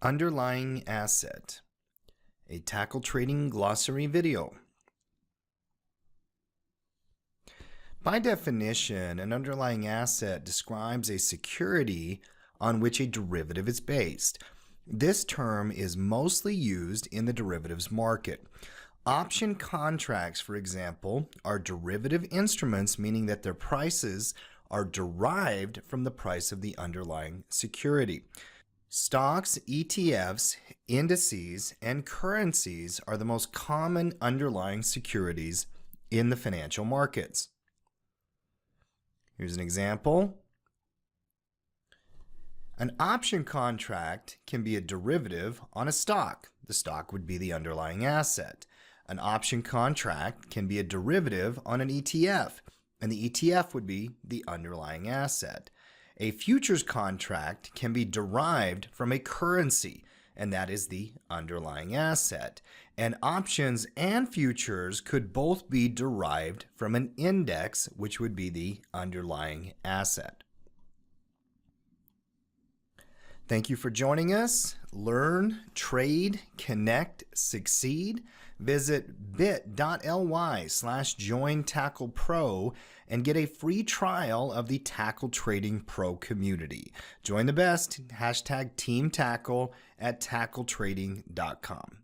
Underlying asset, a tackle trading glossary video. By definition, an underlying asset describes a security on which a derivative is based. This term is mostly used in the derivatives market. Option contracts, for example, are derivative instruments, meaning that their prices are derived from the price of the underlying security. Stocks, ETFs, indices, and currencies are the most common underlying securities in the financial markets. Here's an example. An option contract can be a derivative on a stock. The stock would be the underlying asset. An option contract can be a derivative on an ETF, and the ETF would be the underlying asset. A futures contract can be derived from a currency, and that is the underlying asset. And options and futures could both be derived from an index, which would be the underlying asset. Thank you for joining us. Learn, trade, connect, succeed. Visit bit.ly/joinTacklePro and get a free trial of the Tackle Trading Pro community. Join the best, #TeamTackle at tackletrading.com.